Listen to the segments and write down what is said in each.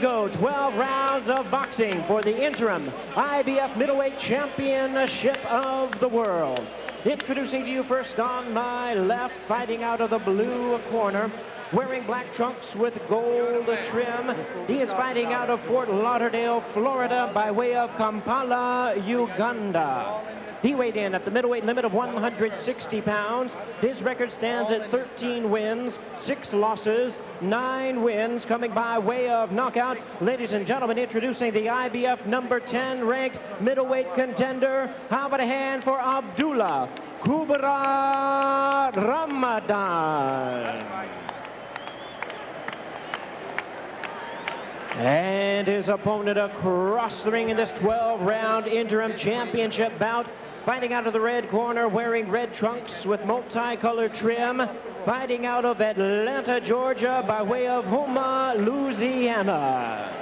go. 12 rounds of boxing for the interim IBF Middleweight Championship of the World. Introducing to you first on my left, fighting out of the blue corner, wearing black trunks with gold trim. He is fighting out of Fort Lauderdale, Florida, by way of Kampala, Uganda. He weighed in at the middleweight limit of 160 pounds. His record stands at 13 wins, 6 losses, 9 wins, coming by way of knockout. Ladies and gentlemen, introducing the IBF number 10 ranked middleweight contender. How about a hand for Abdullah Ramadan. And his opponent across the ring in this 12-round interim championship bout, fighting out of the red corner, wearing red trunks with multicolored trim, fighting out of Atlanta, Georgia, by way of Houma, Louisiana.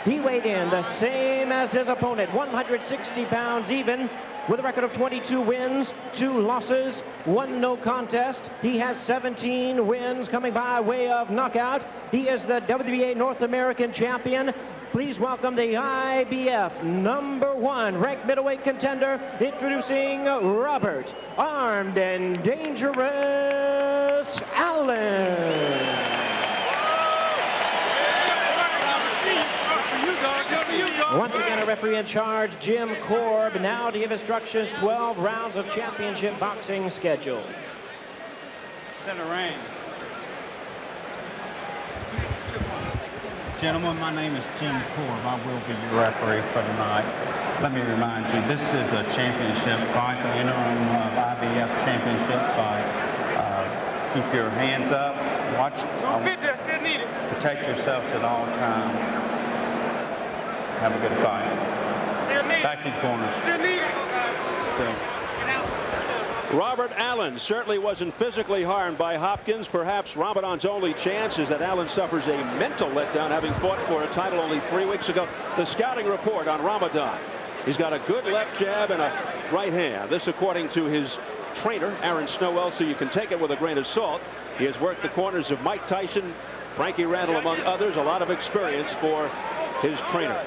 He weighed in the same as his opponent, 160 pounds even, with a record of 22 wins, 2 losses, 1 no contest. He has 17 wins, coming by way of knockout. He is the WBA North American champion. Please welcome the IBF number 1 ranked middleweight contender, introducing Robert Armed and Dangerous Allen. Once again, a referee in charge, Jim Korb, now to give instructions. 12 rounds of championship boxing schedule. Center ring. Gentlemen, my name is Jim Korb. I will be your referee for tonight. Let me remind you, this is a championship fight, the interim IBF championship fight. Keep your hands up. Watch. Protect yourselves at all times. Have a good fight. Back in corners. Robert Allen certainly wasn't physically harmed by Hopkins. Perhaps Ramadan's only chance is that Allen suffers a mental letdown, having fought for a title only 3 weeks ago. The scouting report on Ramadan: he's got a good left jab and a right hand. This according to his trainer, Aaron Snowell, so you can take it with a grain of salt. He has worked the corners of Mike Tyson, Frankie Randall, among others. A lot of experience for his trainer.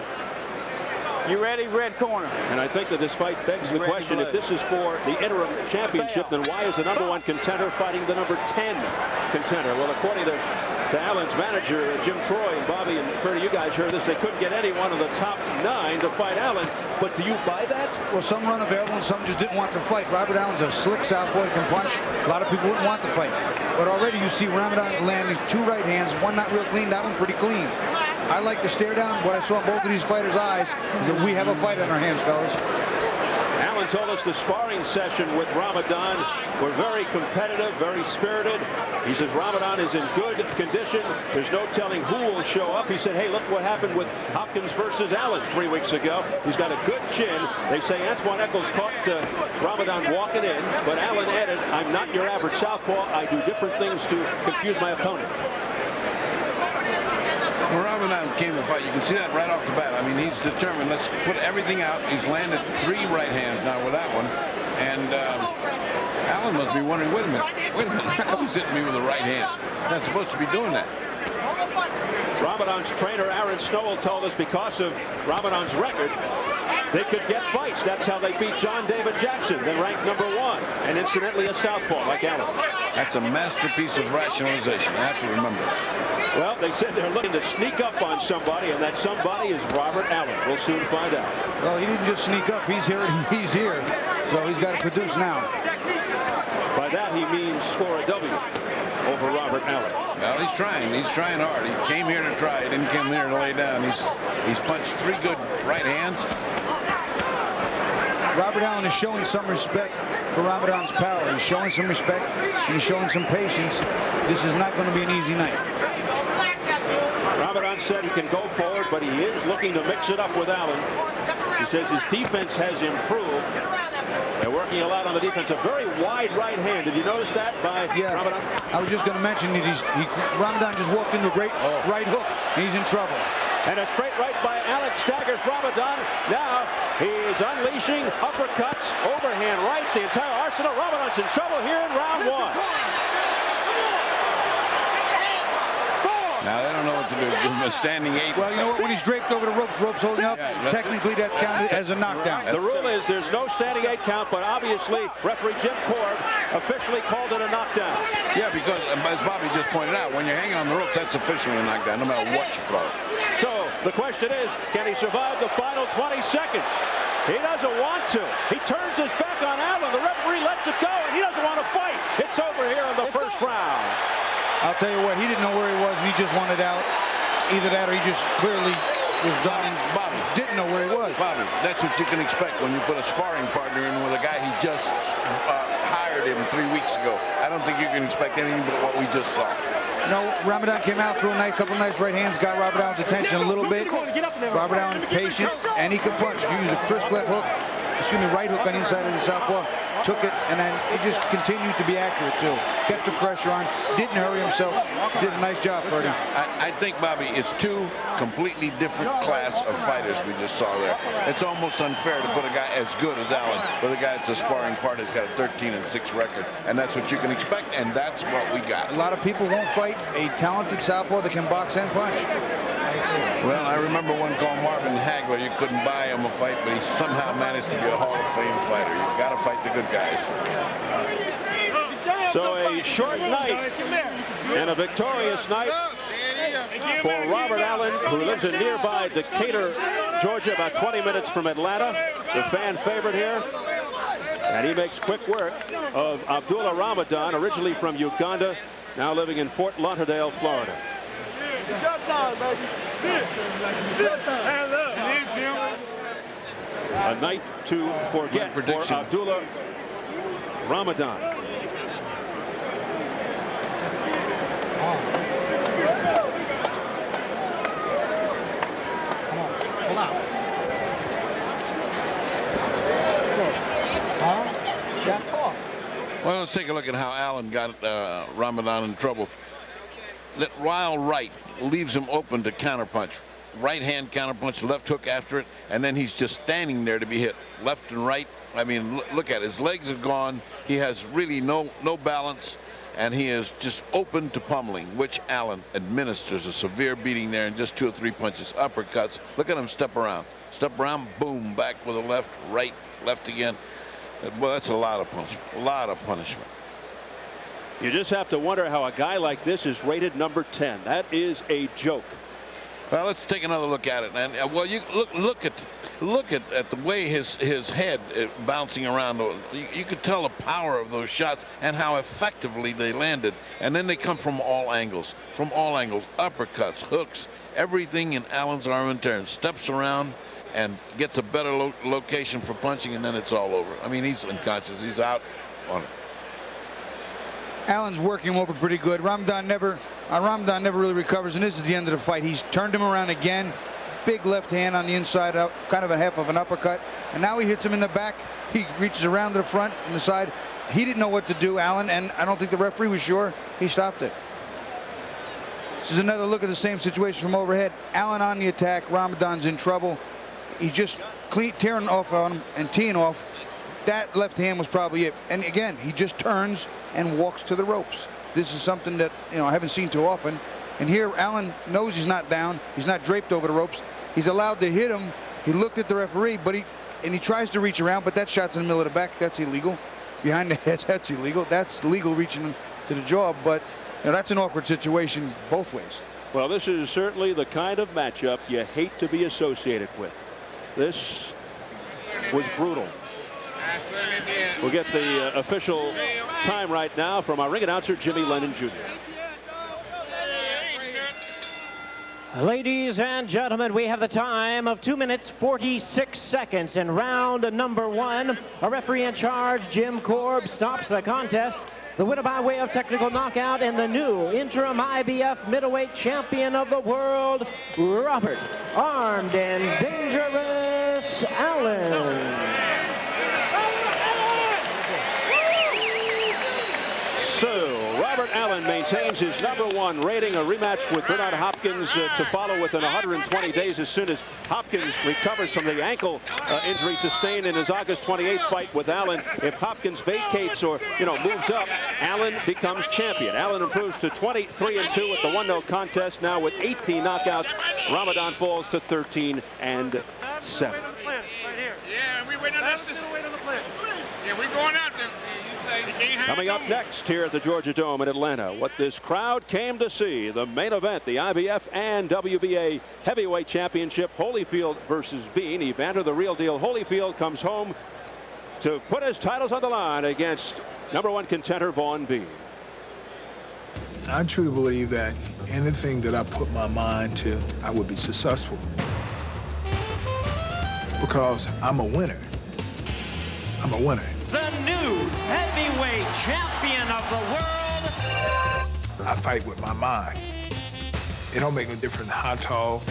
You ready, red corner? And I think that this fight begs the question, if this is for the interim championship, then why is the number 1 contender fighting the number 10 contender? Well, according to Allen's manager, Jim Troy, and Bobby and Ferdy, you guys heard this, they couldn't get anyone of the top 9 to fight Allen. But do you buy that? Well, some were unavailable and some just didn't want to fight. Robert Allen's a slick southpaw, he can punch. A lot of people wouldn't want to fight. But already you see Ramadan landing 2 right hands, one not real clean, that one pretty clean. I like the stare down. What I saw in both of these fighters' eyes is that we have a fight on our hands, fellas. Allen told us the sparring session with Ramadan were very competitive, very spirited. He says Ramadan is in good condition. There's no telling who will show up. He said, hey, look what happened with Hopkins versus Allen 3 weeks ago. He's got a good chin. They say Antoine Eccles caught Ramadan walking in, but Allen added, I'm not your average southpaw. I do different things to confuse my opponent. When Ramadan came to fight, you can see that right off the bat. I mean, he's determined. Let's put everything out. He's landed 3 right hands now with that one. And Allen must be wondering, wait a minute, how come he's hitting me with the right hand? Not supposed to be doing that. Ramadan's trainer, Aaron Snowell, told us because of Ramadan's record, they could get fights. That's how they beat John David Jackson, then ranked number 1, and incidentally a southpaw like Allen. That's a masterpiece of rationalization. I have to remember. Well, they said they're looking to sneak up on somebody, and that somebody is Robert Allen. We'll soon find out. Well, he didn't just sneak up. He's here. He's here. So he's got to produce now. By that, he means score a W over Robert Allen. Well, he's trying. He's trying hard. He came here to try. He didn't come here to lay down. He's punched 3 good right hands. Robert Allen is showing some respect for Ramadan's power. He's showing some respect, and he's showing some patience. This is not going to be an easy night. Ramadan said he can go forward, but he is looking to mix it up with Allen. He says his defense has improved. They're working a lot on the defense. A very wide right hand. Did you notice that by Ramadan? I was just going to mention that Ramadan just walked into a great right hook, and he's in trouble. And a straight right by Allen staggers Ramadan. Now he's unleashing uppercuts, overhand rights, the entire arsenal. Ramadan's in trouble here in round 1. Now they don't know what to do. Give him a standing 8. Well, you know what? When he's draped over the ropes holding up, technically that's counted as a knockdown. The rule is there's no standing 8 count, but obviously referee Jim Korb officially called it a knockdown. Yeah, because as Bobby just pointed out, when you're hanging on the ropes, that's officially a knockdown, no matter what you call it. So the question is, can he survive the final 20 seconds? He doesn't want to. He turns his back on Allen. The referee lets it go, and he doesn't want to fight. It's over here in the first round. I'll tell you what, he didn't know where he was, and he just wanted out. Either that or he just clearly was done and Bobby didn't know where he was. Bobby, that's what you can expect when you put a sparring partner in with a guy he just hired him 3 weeks ago. I don't think you can expect anything but what we just saw. No, Ramadan came out, threw a couple nice right hands, got Robert Allen's attention a little bit. Robert Allen patient, and he could punch. He used a crisp left hook, right hook on the inside of the southpaw, took it, and then he just continued to be accurate too. Kept the pressure on, didn't hurry himself, did a nice job for him. I think, Bobby, it's two completely different class of fighters we just saw there. It's almost unfair to put a guy as good as Allen with a guy that's a sparring partner that's got a 13-6 record, and that's what you can expect, and that's what we got. A lot of people won't fight a talented southpaw that can box and punch. Well, I remember one called Marvin Hagler. You couldn't buy him a fight, but he somehow managed to be a Hall of Fame fighter. You've got to fight the good guys. So a short night and a victorious night for Robert Allen, who lives in nearby Decatur, Georgia, about 20 minutes from Atlanta, the fan favorite here. And he makes quick work of Abdullah Ramadan, originally from Uganda, now living in Fort Lauderdale, Florida. It's your time, baby. It's your time. Hands up. A night to forget for Abdullah Ramadan. Well, let's take a look at how Allen got Ramadan in trouble. That wild right leaves him open to counterpunch. Right hand counterpunch, left hook after it, and then he's just standing there to be hit left and right. I mean, look at it. His legs are gone. He has really no balance, and he is just open to pummeling, which Allen administers a severe beating there in just 2 or 3 punches, uppercuts. Look at him step around, boom, back with a left, right, left again. Well, that's a lot of punishment. You just have to wonder how a guy like this is rated number 10. That is a joke. Well, let's take another look at it. And well, you look at the way his head bouncing around. You could tell the power of those shots and how effectively they landed. And then they come from all angles, uppercuts, hooks, everything in Allen's armamentarium. Steps around and gets a better location for punching, and then it's all over. I mean, he's unconscious. He's out on it. Allen's working him over pretty good. Ramadan never really recovers, and this is the end of the fight. He's turned him around again. Big left hand on the inside out, kind of a half of an uppercut. And now he hits him in the back. He reaches around to the front and the side. He didn't know what to do, Allen, and I don't think the referee was sure. He stopped it. This is another look at the same situation from overhead. Allen on the attack. Ramadan's in trouble. He's just tearing off on him and teeing off. That left hand was probably it. And again, he just turns and walks to the ropes. This is something that, I haven't seen too often. And here, Allen knows he's not down. He's not draped over the ropes. He's allowed to hit him. He looked at the referee, but he tries to reach around, but that shot's in the middle of the back. That's illegal. Behind the head, that's illegal. That's legal reaching to the jaw, but that's an awkward situation both ways. Well, this is certainly the kind of matchup you hate to be associated with. This was brutal. We'll get the official time right now from our ring announcer, Jimmy Lennon Jr. Ladies and gentlemen, we have the time of 2 minutes 46 seconds in round number 1. A referee in charge, Jim Korb, stops the contest. The winner by way of technical knockout and the new interim IBF middleweight champion of the world, Robert Armed and Dangerous Allen. So Robert Allen Allen maintains his #1 rating. A rematch with Bernard Hopkins to follow within 120 days as soon as Hopkins recovers from the ankle injury sustained in his August 28th fight with Allen. If Hopkins vacates or, moves up, Allen becomes champion. Allen improves to 23-2 with the 1-0 contest. Now with 18 knockouts, Ramadan falls to 13-7. Yeah, we waiting on this. Yeah, we going out there. Coming up next here at the Georgia Dome in Atlanta, what this crowd came to see, the main event, the IBF and WBA Heavyweight Championship, Holyfield versus Bean. Evander the Real Deal Holyfield comes home to put his titles on the line against #1 contender Vaughn Bean. I truly believe that anything that I put my mind to, I would be successful. Because I'm a winner. I'm a winner. The new heavyweight champion of the world. I fight with my mind. It don't make no difference how tall,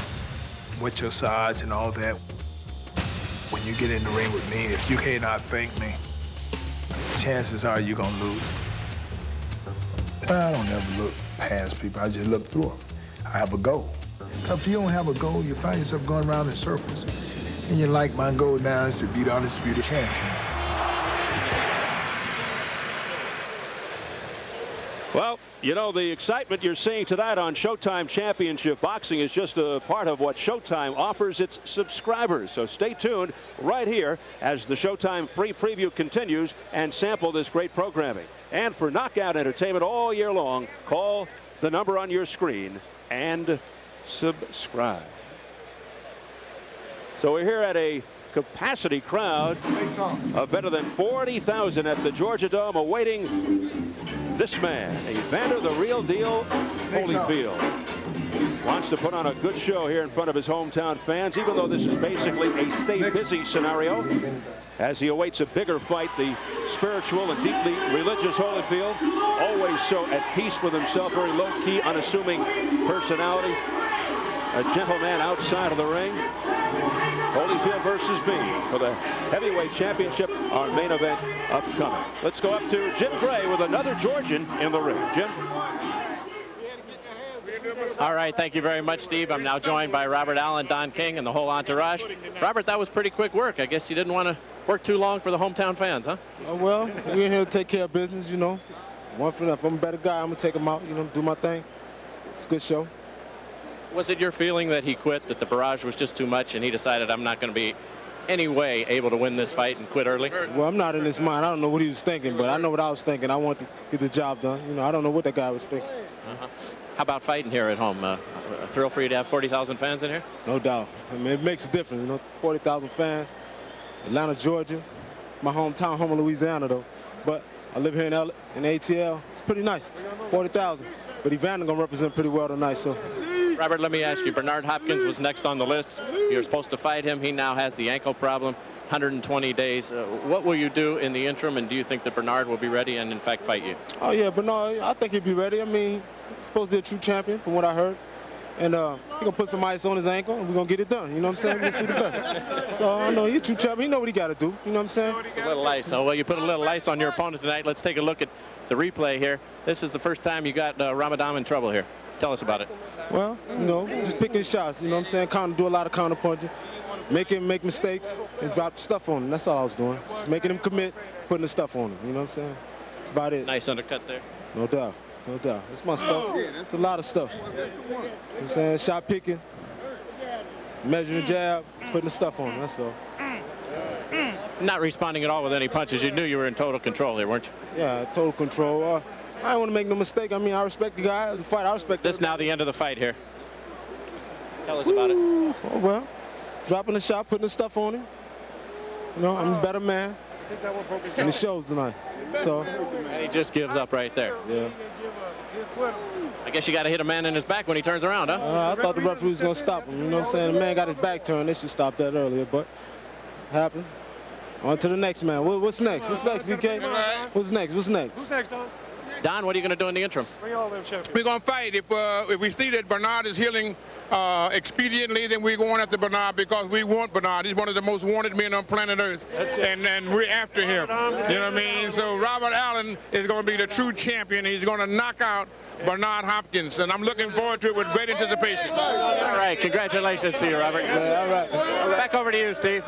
what your size and all that. When you get in the ring with me, if you cannot think me, chances are you're gonna lose. I don't ever look past people, I just look through them. I have a goal. If you don't have a goal, you find yourself going around in circles. And my goal now is to be the undisputed champion. Well, the excitement you're seeing tonight on Showtime Championship Boxing is just a part of what Showtime offers its subscribers. So stay tuned right here as the Showtime free preview continues and sample this great programming. And for knockout entertainment all year long, call the number on your screen and subscribe. So we're here at a capacity crowd of better than 40,000 at the Georgia Dome awaiting this man, Evander the Real Deal Holyfield. Wants to put on a good show here in front of his hometown fans, even though this is basically a stay busy scenario, as he awaits a bigger fight. The spiritual and deeply religious Holyfield, always so at peace with himself, very low-key, unassuming personality, a gentleman outside of the ring. Holyfield versus Bean for the heavyweight championship, our main event upcoming. Let's go up to Jim Gray with another Georgian in the ring. Jim. All right, thank you very much, Steve. I'm now joined by Robert Allen, Don King, and the whole entourage. Robert, that was pretty quick work. I guess you didn't want to work too long for the hometown fans, huh? Well, we're here to take care of business, One for nothing. If I'm a better guy, I'm going to take him out, do my thing. It's a good show. Was it your feeling that he quit, that the barrage was just too much, and he decided, I'm not going to be any way able to win this fight, and quit early? Well, I'm not in his mind. I don't know what he was thinking, but I know what I was thinking. I want to get the job done. I don't know what that guy was thinking. How about fighting here at home? A thrill for you to have 40,000 fans in here? No doubt. It makes a difference, 40,000 fans. Atlanta, Georgia. My hometown, home of Louisiana, though. But I live here in ATL. It's pretty nice. 40,000. But Evander going to represent pretty well tonight, so. Robert, let me ask you, Bernard Hopkins was next on the list. You're supposed to fight him. He now has the ankle problem, 120 days. What will you do in the interim, and do you think that Bernard will be ready and, in fact, fight you? Oh, yeah, Bernard, I think he'll be ready. I mean, he's supposed to be a true champion, from what I heard. And he's going to put some ice on his ankle, and we're going to get it done. You know what I'm saying? We're going to see the best. So, I know he's a true champion. He know what he got to do. You know what I'm saying? A little ice. Oh, well, you put a little ice on your opponent tonight. Let's take a look at the replay here. This is the first time you got Ramadan in trouble here. Tell us about it. Well, just picking shots, you know what I'm saying? Do a lot of counter punching, make him make mistakes, and drop stuff on him. That's all I was doing. Just making him commit, putting the stuff on him. You know what I'm saying? That's about it. Nice undercut there. No doubt. No doubt. It's my stuff. It's a lot of stuff. You know what I'm saying? Shot picking, measuring jab, putting the stuff on him. That's all. Not responding at all with any punches. You knew you were in total control here, weren't you? Yeah, total control. I don't want to make no mistake. I mean, I respect the guy. As a fighter, I respect this. Now the end of the fight here. Tell us about it. Oh, well, dropping the shot, putting the stuff on him. I'm a better man. And it shows tonight. So. And he just gives up right there. Yeah. I guess you got to hit a man in his back when he turns around, huh? I thought the referee was going to stop him. You know what I'm saying? The man got his back turned. They should stop that earlier, but it happens. On to the next man. What's next? What's next, DK? What's next? What's next? Who's next, Don? Don, what are you going to do in the interim? We're going to fight. If we see that Bernard is healing expediently, then we're going after Bernard because we want Bernard. He's one of the most wanted men on planet Earth, and we're after him. You know what I mean? So Robert Allen is going to be the true champion. He's going to knock out Bernard Hopkins, and I'm looking forward to it with great anticipation. All right, congratulations to you, Robert. All right. Back over to you, Steve.